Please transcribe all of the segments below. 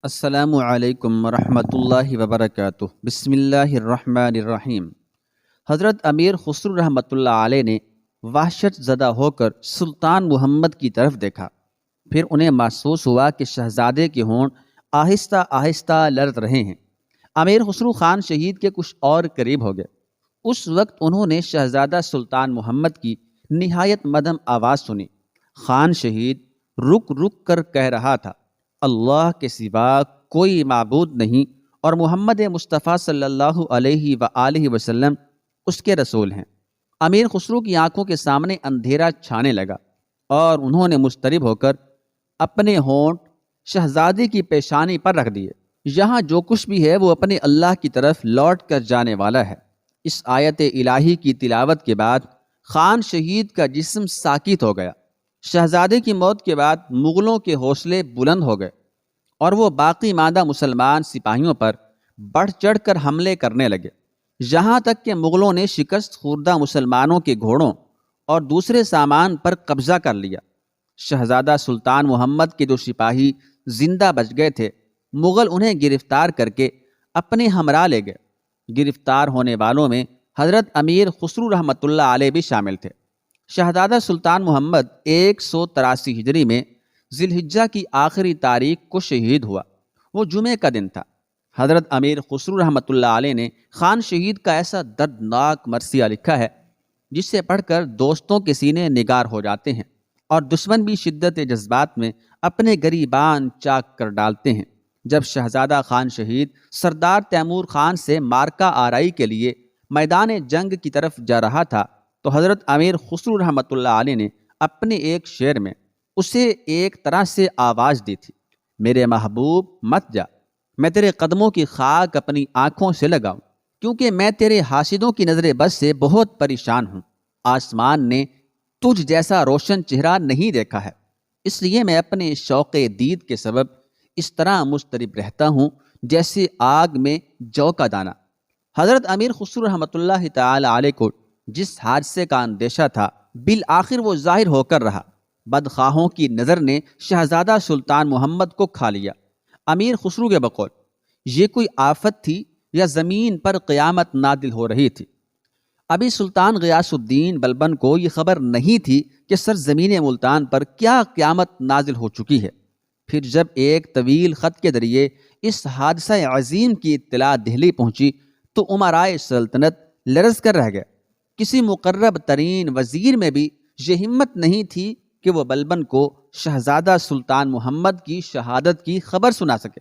السلام علیکم ورحمۃ اللہ وبرکاتہ۔ بسم اللہ الرحمن الرحیم۔ حضرت امیر خسرو رحمۃ اللہ علیہ نے وحشت زدہ ہو کر سلطان محمد کی طرف دیکھا۔ پھر انہیں محسوس ہوا کہ شہزادے کے ہونٹ آہستہ آہستہ لرز رہے ہیں۔ امیر خسرو خان شہید کے کچھ اور قریب ہو گئے۔ اس وقت انہوں نے شہزادہ سلطان محمد کی نہایت مدھم آواز سنی۔ خان شہید رک رک کر کہہ رہا تھا، اللہ کے سوا کوئی معبود نہیں اور محمد مصطفیٰ صلی اللہ علیہ وآلہ وسلم اس کے رسول ہیں۔ امیر خسرو کی آنکھوں کے سامنے اندھیرا چھانے لگا اور انہوں نے مضطرب ہو کر اپنے ہونٹ شہزادے کی پیشانی پر رکھ دیے۔ یہاں جو کچھ بھی ہے وہ اپنے اللہ کی طرف لوٹ کر جانے والا ہے۔ اس آیت الہی کی تلاوت کے بعد خان شہید کا جسم ساکت ہو گیا۔ شہزادے کی موت کے بعد مغلوں کے حوصلے بلند ہو گئے اور وہ باقی ماندہ مسلمان سپاہیوں پر بڑھ چڑھ کر حملے کرنے لگے، یہاں تک کہ مغلوں نے شکست خوردہ مسلمانوں کے گھوڑوں اور دوسرے سامان پر قبضہ کر لیا۔ شہزادہ سلطان محمد کے جو سپاہی زندہ بچ گئے تھے، مغل انہیں گرفتار کر کے اپنے ہمراہ لے گئے۔ گرفتار ہونے والوں میں حضرت امیر خسرو رحمۃ اللہ علیہ بھی شامل تھے۔ شہزادہ سلطان محمد 183 ہجری میں ذی الحجہ کی آخری تاریخ کو شہید ہوا۔ وہ جمعے کا دن تھا۔ حضرت امیر خسرو رحمۃ اللہ علیہ نے خان شہید کا ایسا دردناک مرثیہ لکھا ہے جسے پڑھ کر دوستوں کے سینے نگار ہو جاتے ہیں اور دشمن بھی شدت جذبات میں اپنے گریبان چاک کر ڈالتے ہیں۔ جب شہزادہ خان شہید سردار تیمور خان سے مارکہ آرائی کے لیے میدان جنگ کی طرف جا رہا تھا تو حضرت امیر خسرو رحمۃ اللہ علیہ نے اپنے ایک شعر میں اسے ایک طرح سے آواز دی تھی، میرے محبوب مت جا، میں تیرے قدموں کی خاک اپنی آنکھوں سے لگاؤں، کیونکہ میں تیرے حاسدوں کی نظر بد سے بہت پریشان ہوں۔ آسمان نے تجھ جیسا روشن چہرہ نہیں دیکھا ہے، اس لیے میں اپنے شوق دید کے سبب اس طرح مضطرب رہتا ہوں جیسے آگ میں جو کا دانہ۔ حضرت امیر خسرو رحمۃ اللہ تعالی علیہ کو جس حادثے کا اندیشہ تھا، بالآخر وہ ظاہر ہو کر رہا۔ بدخواہوں کی نظر نے شہزادہ سلطان محمد کو کھا لیا۔ امیر خسرو کے بقول یہ کوئی آفت تھی یا زمین پر قیامت نازل ہو رہی تھی؟ ابھی سلطان غیاث الدین بلبن کو یہ خبر نہیں تھی کہ سرزمین ملتان پر کیا قیامت نازل ہو چکی ہے۔ پھر جب ایک طویل خط کے ذریعے اس حادثہ عظیم کی اطلاع دہلی پہنچی تو امرائے سلطنت لرز کر رہ گئے۔ کسی مقرب ترین وزیر میں بھی یہ ہمت نہیں تھی کہ وہ بلبن کو شہزادہ سلطان محمد کی شہادت کی خبر سنا سکے۔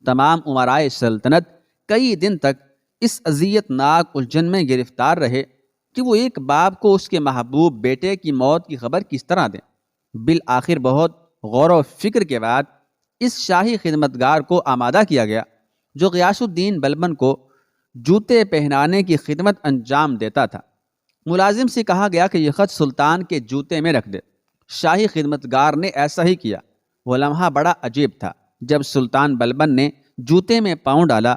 تمام امرائے سلطنت کئی دن تک اس اذیت ناک الجھن میں گرفتار رہے کہ وہ ایک باپ کو اس کے محبوب بیٹے کی موت کی خبر کس طرح دیں۔ بالآخر بہت غور و فکر کے بعد اس شاہی خدمتگار کو آمادہ کیا گیا جو غیاث الدین بلبن کو جوتے پہنانے کی خدمت انجام دیتا تھا۔ ملازم سے کہا گیا کہ یہ خط سلطان کے جوتے میں رکھ دے۔ شاہی خدمتگار نے ایسا ہی کیا۔ وہ لمحہ بڑا عجیب تھا جب سلطان بلبن نے جوتے میں پاؤں ڈالا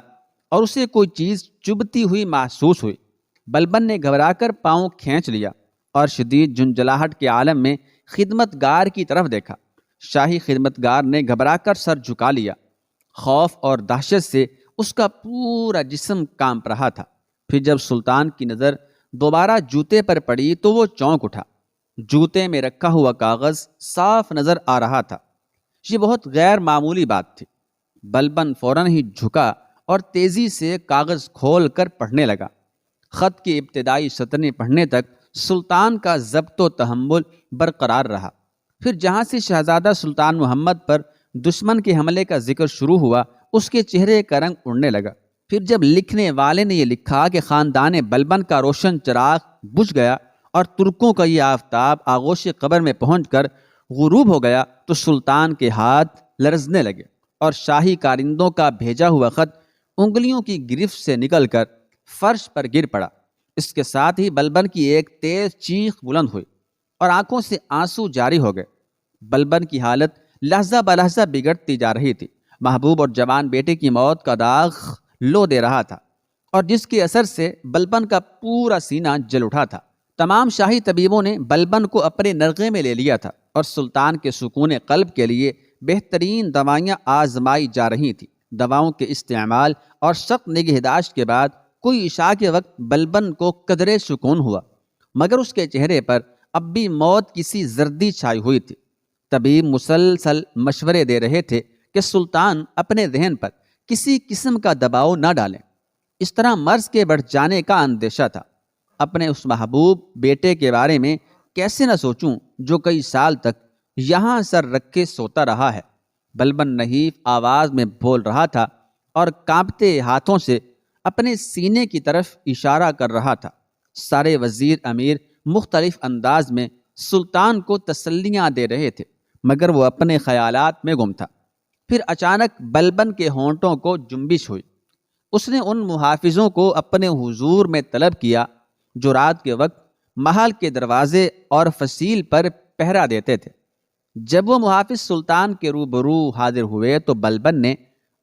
اور اسے کوئی چیز چبھتی ہوئی محسوس ہوئی۔ بلبن نے گھبرا کر پاؤں کھینچ لیا اور شدید جھنجھلاہٹ کے عالم میں خدمتگار کی طرف دیکھا۔ شاہی خدمتگار نے گھبرا کر سر جھکا لیا۔ خوف اور دہشت سے اس کا پورا جسم کانپ رہا تھا۔ پھر جب سلطان کی نظر دوبارہ جوتے پر پڑی تو وہ چونک اٹھا۔ جوتے میں رکھا ہوا کاغذ صاف نظر آ رہا تھا۔ یہ بہت غیر معمولی بات تھی۔ بلبن فوراً ہی جھکا اور تیزی سے کاغذ کھول کر پڑھنے لگا۔ خط کی ابتدائی سطریں پڑھنے تک سلطان کا ضبط و تحمل برقرار رہا۔ پھر جہاں سے شہزادہ سلطان محمد پر دشمن کے حملے کا ذکر شروع ہوا، اس کے چہرے کا رنگ اڑنے لگا۔ پھر جب لکھنے والے نے یہ لکھا کہ خاندان بلبن کا روشن چراغ بجھ گیا اور ترکوں کا یہ آفتاب آغوش قبر میں پہنچ کر غروب ہو گیا تو سلطان کے ہاتھ لرزنے لگے اور شاہی کارندوں کا بھیجا ہوا خط انگلیوں کی گرفت سے نکل کر فرش پر گر پڑا۔ اس کے ساتھ ہی بلبن کی ایک تیز چیخ بلند ہوئی اور آنکھوں سے آنسو جاری ہو گئے۔ بلبن کی حالت لحظہ بلحظہ بگڑتی جا رہی تھی۔ محبوب اور جوان بیٹے کی موت کا داغ لو دے رہا تھا اور جس کے اثر سے بلبن کا پورا سینہ جل اٹھا تھا۔ تمام شاہی طبیبوں نے بلبن کو اپنے نرغے میں لے لیا تھا اور سلطان کے سکون قلب کے لیے بہترین دوائیاں آزمائی جا رہی تھیں۔ دواؤں کے استعمال اور سخت نگہداشت کے بعد کوئی عشاء کے وقت بلبن کو قدرے سکون ہوا، مگر اس کے چہرے پر اب بھی موت کسی زردی چھائی ہوئی تھی۔ طبیب مسلسل مشورے دے رہے تھے کہ سلطان اپنے ذہن پر کسی قسم کا دباؤ نہ ڈالیں، اس طرح مرض کے بڑھ جانے کا اندیشہ تھا۔ اپنے اس محبوب بیٹے کے بارے میں کیسے نہ سوچوں جو کئی سال تک یہاں سر رکھ کے سوتا رہا ہے، بلبن نحیف آواز میں بول رہا تھا اور کانپتے ہاتھوں سے اپنے سینے کی طرف اشارہ کر رہا تھا۔ سارے وزیر امیر مختلف انداز میں سلطان کو تسلیاں دے رہے تھے، مگر وہ اپنے خیالات میں گم تھا۔ پھر اچانک بلبن کے ہونٹوں کو جنبش ہوئی۔ اس نے ان محافظوں کو اپنے حضور میں طلب کیا جو رات کے وقت محل کے دروازے اور فصیل پر پہرا دیتے تھے۔ جب وہ محافظ سلطان کے روبرو حاضر ہوئے تو بلبن نے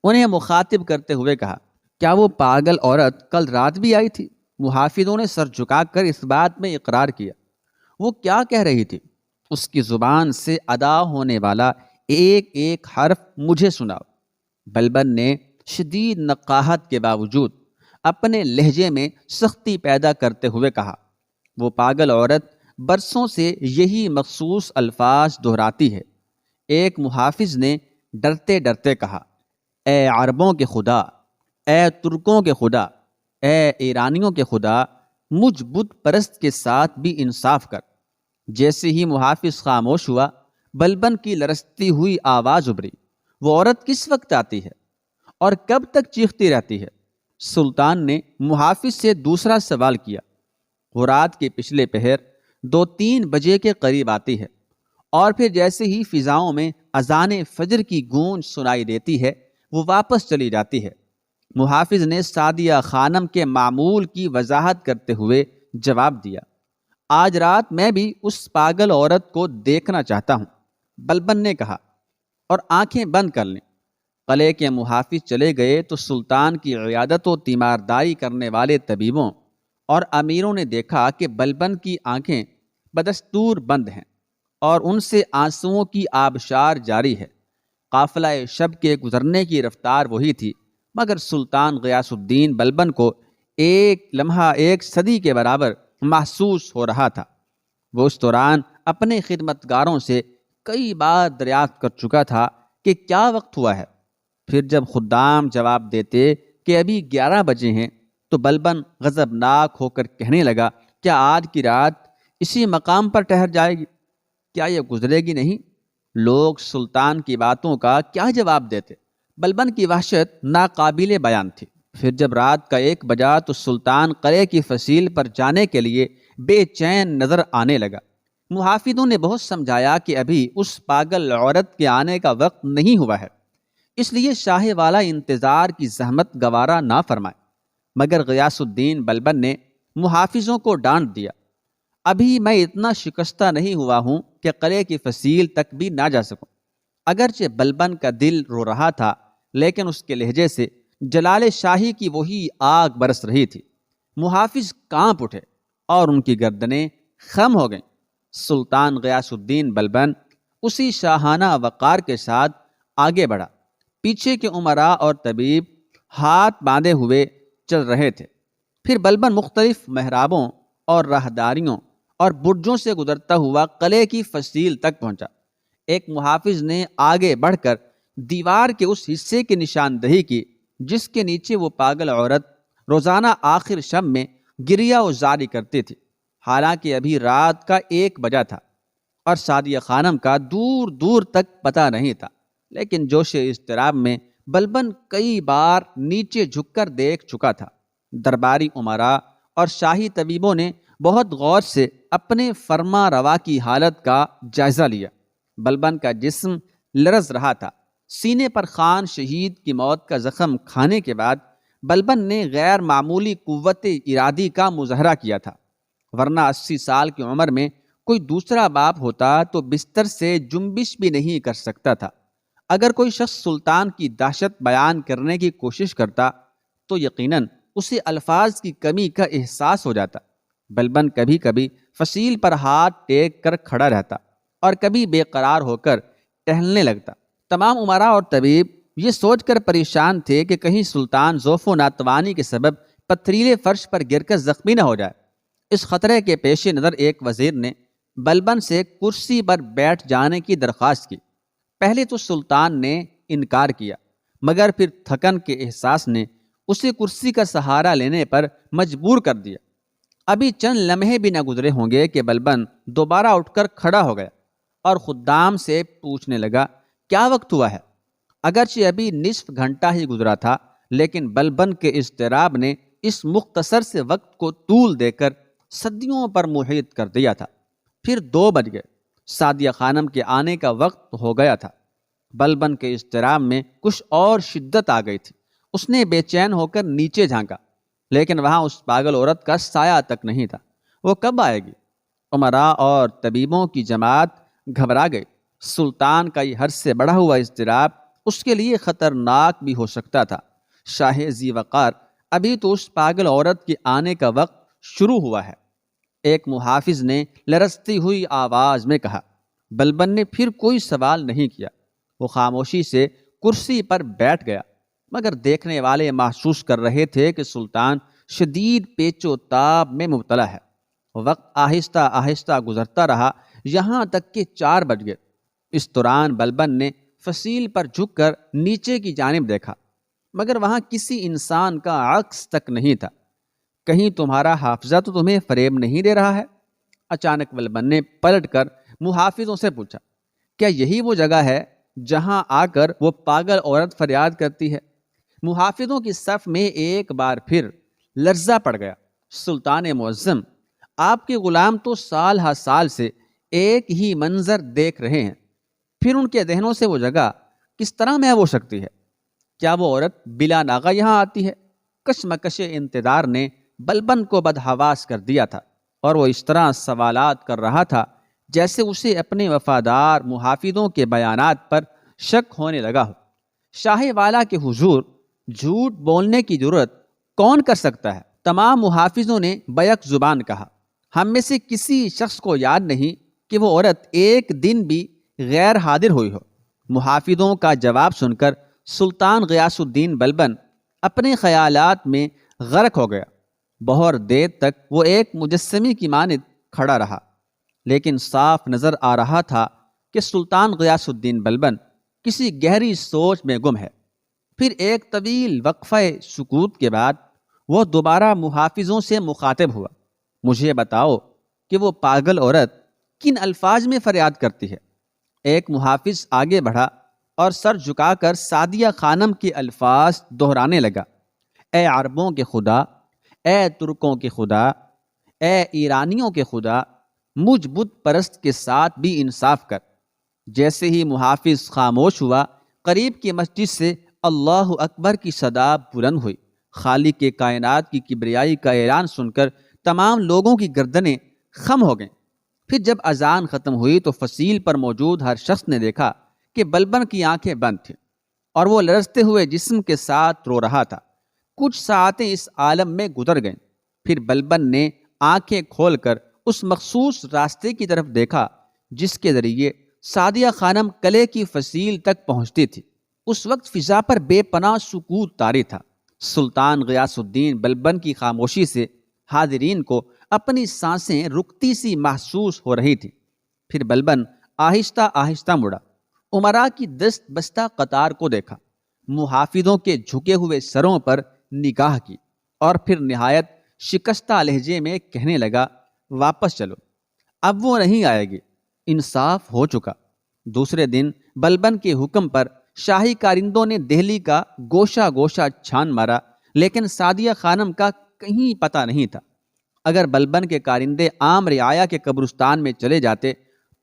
انہیں مخاطب کرتے ہوئے کہا، کیا وہ پاگل عورت کل رات بھی آئی تھی؟ محافظوں نے سر جھکا کر اس بات میں اقرار کیا۔ وہ کیا کہہ رہی تھی؟ اس کی زبان سے ادا ہونے والا ایک ایک حرف مجھے سناؤ۔ بلبن نے شدید نقاہت کے باوجود اپنے لہجے میں سختی پیدا کرتے ہوئے کہا، وہ پاگل عورت برسوں سے یہی مخصوص الفاظ دہراتی ہے۔ ایک محافظ نے ڈرتے ڈرتے کہا، اے عربوں کے خدا، اے ترکوں کے خدا، اے ایرانیوں کے خدا، مجھ بت پرست کے ساتھ بھی انصاف کر۔ جیسے ہی محافظ خاموش ہوا، بلبن کی لرزتی ہوئی آواز ابھری، وہ عورت کس وقت آتی ہے اور کب تک چیختی رہتی ہے؟ سلطان نے محافظ سے دوسرا سوال کیا۔ وہ رات کے پچھلے پہر 2-3 بجے کے قریب آتی ہے، اور پھر جیسے ہی فضاؤں میں اذان فجر کی گونج سنائی دیتی ہے وہ واپس چلی جاتی ہے۔ محافظ نے سعدیہ خانم کے معمول کی وضاحت کرتے ہوئے جواب دیا، آج رات میں بھی اس پاگل عورت کو دیکھنا چاہتا ہوں۔ بلبن نے کہا، اور آنکھیں بند کر لیں۔ قلعے کے محافظ چلے گئے تو سلطان کی عیادت و تیمارداری کرنے والے طبیبوں اور امیروں نے دیکھا کہ بلبن کی آنکھیں بدستور بند ہیں اور ان سے آنسوؤں کی آبشار جاری ہے۔ قافلہ شب کے گزرنے کی رفتار وہی تھی، مگر سلطان غیاث الدین بلبن کو ایک لمحہ 1 صدی کے برابر محسوس ہو رہا تھا۔ وہ اس دوران اپنے خدمتگاروں سے کئی بار دریافت کر چکا تھا کہ کیا وقت ہوا ہے۔ پھر جب خدام جواب دیتے کہ ابھی 11 بجے ہیں تو بلبن غضبناک ہو کر کہنے لگا، کیا آج کی رات اسی مقام پر ٹھہر جائے گی؟ کیا یہ گزرے گی نہیں؟ لوگ سلطان کی باتوں کا کیا جواب دیتے؟ بلبن کی وحشت ناقابل بیان تھی۔ پھر جب رات کا 1 بجا تو سلطان قلعے کی فصیل پر جانے کے لیے بے چین نظر آنے لگا۔ محافظوں نے بہت سمجھایا کہ ابھی اس پاگل عورت کے آنے کا وقت نہیں ہوا ہے، اس لیے شاہ والا انتظار کی زحمت گوارا نہ فرمائے، مگر غیاث الدین بلبن نے محافظوں کو ڈانٹ دیا، ابھی میں اتنا شکستہ نہیں ہوا ہوں کہ قلعے کی فصیل تک بھی نہ جا سکوں۔ اگرچہ بلبن کا دل رو رہا تھا، لیکن اس کے لہجے سے جلال شاہی کی وہی آگ برس رہی تھی۔ محافظ کانپ اٹھے اور ان کی گردنیں خم ہو گئیں۔ سلطان غیاث الدین بلبن اسی شاہانہ وقار کے ساتھ آگے بڑھا۔ پیچھے کے امراء اور طبیب ہاتھ باندھے ہوئے چل رہے تھے۔ پھر بلبن مختلف محرابوں اور راہداریوں اور برجوں سے گزرتا ہوا قلعے کی فصیل تک پہنچا۔ ایک محافظ نے آگے بڑھ کر دیوار کے اس حصے کی نشاندہی کی جس کے نیچے وہ پاگل عورت روزانہ آخر شب میں گریہ و زاری کرتی تھی۔ حالانکہ ابھی رات کا 1 بجا تھا اور سعدیہ خانم کا دور دور تک پتہ نہیں تھا، لیکن جوش اضطراب میں بلبن کئی بار نیچے جھک کر دیکھ چکا تھا۔ درباری امراء اور شاہی طبیبوں نے بہت غور سے اپنے فرما روا کی حالت کا جائزہ لیا۔ بلبن کا جسم لرز رہا تھا۔ سینے پر خان شہید کی موت کا زخم کھانے کے بعد بلبن نے غیر معمولی قوت ارادی کا مظاہرہ کیا تھا، ورنہ 80 سال کی عمر میں کوئی دوسرا باپ ہوتا تو بستر سے جنبش بھی نہیں کر سکتا تھا۔ اگر کوئی شخص سلطان کی دہشت بیان کرنے کی کوشش کرتا تو یقیناً اسے الفاظ کی کمی کا احساس ہو جاتا۔ بلبن کبھی کبھی فصیل پر ہاتھ ٹیک کر کھڑا رہتا اور کبھی بے قرار ہو کر ٹہلنے لگتا۔ تمام امراء اور طبیب یہ سوچ کر پریشان تھے کہ کہیں سلطان ضعف و ناتوانی کے سبب پتھریلے فرش پر گر کر زخمی نہ ہو جائے۔ اس خطرے کے پیش نظر ایک وزیر نے بلبن سے کرسی پر بیٹھ جانے کی درخواست کی۔ پہلے تو سلطان نے انکار کیا، مگر پھر تھکن کے احساس نے اسے کرسی کا سہارا لینے پر مجبور کر دیا۔ ابھی چند لمحے بھی نہ گزرے ہوں گے کہ بلبن دوبارہ اٹھ کر کھڑا ہو گیا اور خدام سے پوچھنے لگا، کیا وقت ہوا ہے؟ اگرچہ ابھی نصف گھنٹہ ہی گزرا تھا، لیکن بلبن کے اضطراب نے اس مختصر سے وقت کو طول دے کر صدیوں پر محیط کر دیا تھا۔ پھر 2 بج گئے، سعدیہ خانم کے آنے کا وقت ہو گیا تھا۔ بلبن کے اضطراب میں کچھ اور شدت آ گئی تھی۔ اس نے بے چین ہو کر نیچے جھانکا، لیکن وہاں اس پاگل عورت کا سایہ تک نہیں تھا۔ وہ کب آئے گی؟ امراء اور طبیبوں کی جماعت گھبرا گئی۔ سلطان کا یہ حد سے بڑھا ہوا اضطراب اس کے لیے خطرناک بھی ہو سکتا تھا۔ شاہ ذی وقار، ابھی تو اس پاگل عورت کے آنے کا وقت شروع ہوا ہے، ایک محافظ نے لرزتی ہوئی آواز میں کہا۔ بلبن نے پھر کوئی سوال نہیں کیا۔ وہ خاموشی سے کرسی پر بیٹھ گیا، مگر دیکھنے والے محسوس کر رہے تھے کہ سلطان شدید پیچ و تاب میں مبتلا ہے۔ وقت آہستہ آہستہ گزرتا رہا، یہاں تک کہ 4 بج گئے۔ اس دوران بلبن نے فصیل پر جھک کر نیچے کی جانب دیکھا، مگر وہاں کسی انسان کا عکس تک نہیں تھا۔ کہیں تمہارا حافظہ تو تمہیں فریب نہیں دے رہا ہے؟ اچانک بلبن نے پلٹ کر محافظوں سے پوچھا، کیا یہی وہ جگہ ہے جہاں آ کر وہ پاگل عورت فریاد کرتی ہے؟ محافظوں کی صف میں ایک بار پھر لرزہ پڑ گیا۔ سلطان معظم، آپ کے غلام تو سال ہا سال سے ایک ہی منظر دیکھ رہے ہیں، پھر ان کے ذہنوں سے وہ جگہ کس طرح محو ہو سکتی ہے؟ کیا وہ عورت بلا ناغہ یہاں آتی ہے؟ کشمکش انتظار نے بلبن کو بدحواس کر دیا تھا، اور وہ اس طرح سوالات کر رہا تھا جیسے اسے اپنے وفادار محافظوں کے بیانات پر شک ہونے لگا ہو۔ شاہ والا کے حضور جھوٹ بولنے کی جرت کون کر سکتا ہے؟ تمام محافظوں نے بیک زبان کہا۔ ہم میں سے کسی شخص کو یاد نہیں کہ وہ عورت ایک دن بھی غیر حاضر ہوئی ہو۔ محافظوں کا جواب سن کر سلطان غیاث الدین بلبن اپنے خیالات میں غرق ہو گیا۔ بہت دیر تک وہ ایک مجسمے کی مانند کھڑا رہا، لیکن صاف نظر آ رہا تھا کہ سلطان غیاث الدین بلبن کسی گہری سوچ میں گم ہے۔ پھر ایک طویل وقفہ سکوت کے بعد وہ دوبارہ محافظوں سے مخاطب ہوا، مجھے بتاؤ کہ وہ پاگل عورت کن الفاظ میں فریاد کرتی ہے؟ ایک محافظ آگے بڑھا اور سر جھکا کر سعدیہ خانم کے الفاظ دہرانے لگا، اے عربوں کے خدا، اے ترکوں کے خدا، اے ایرانیوں کے خدا، مجھ بت پرست کے ساتھ بھی انصاف کر۔ جیسے ہی محافظ خاموش ہوا، قریب کی مسجد سے اللہ اکبر کی صدا بلند ہوئی۔ خالق کے کائنات کی کبریائی کا اعلان سن کر تمام لوگوں کی گردنیں خم ہو گئیں۔ پھر جب اذان ختم ہوئی تو فصیل پر موجود ہر شخص نے دیکھا کہ بلبن کی آنکھیں بند تھیں اور وہ لرزتے ہوئے جسم کے ساتھ رو رہا تھا۔ کچھ ساعتیں اس عالم میں گزر گئیں، پھر بلبن نے آنکھیں کھول کر اس مخصوص راستے کی طرف دیکھا جس کے ذریعے سعدیہ خانم قلعے کی فصیل تک پہنچتی تھی۔ اس وقت فضا پر بے پناہ سکوت طاری تھا۔ سلطان غیاث الدین بلبن کی خاموشی سے حاضرین کو اپنی سانسیں رکتی سی محسوس ہو رہی تھی۔ پھر بلبن آہستہ آہستہ مڑا، امراء کی دست بستہ قطار کو دیکھا، محافظوں کے جھکے ہوئے سروں پر نگاہ کی، اور پھر نہایت شکستہ لہجے میں کہنے لگا، واپس چلو، اب وہ نہیں آئے گی، انصاف ہو چکا۔ دوسرے دن بلبن کے حکم پر شاہی کارندوں نے دہلی کا گوشہ گوشہ چھان مارا، لیکن سعدیہ خانم کا کہیں پتہ نہیں تھا۔ اگر بلبن کے کارندے عام رعایا کے قبرستان میں چلے جاتے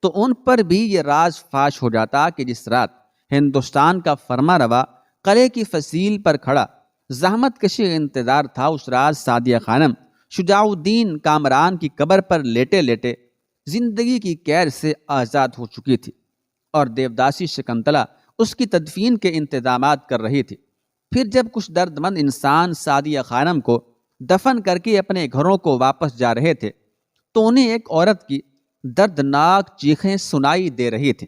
تو ان پر بھی یہ راز فاش ہو جاتا کہ جس رات ہندوستان کا فرما روا قلعے کی فصیل پر کھڑا زحمت کشی انتظار تھا، اس رات سعدیہ خانم شجاع الدین کامران کی قبر پر لیٹے لیٹے زندگی کی قید سے آزاد ہو چکی تھی، اور دیوداسی شکنتلا اس کی تدفین کے انتظامات کر رہی تھی۔ پھر جب کچھ درد مند انسان سعدیہ خانم کو دفن کر کے اپنے گھروں کو واپس جا رہے تھے تو انہیں ایک عورت کی دردناک چیخیں سنائی دے رہی تھیں،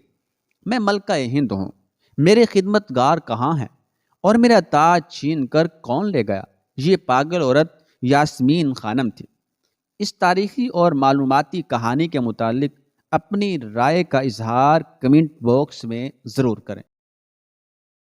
میں ملکہ ہند ہوں، میرے خدمت گار کہاں ہیں اور میرا تاج چھین کر کون لے گیا؟ یہ پاگل عورت یاسمین خانم تھی۔ اس تاریخی اور معلوماتی کہانی کے متعلق اپنی رائے کا اظہار کمنٹ باکس میں ضرور کریں۔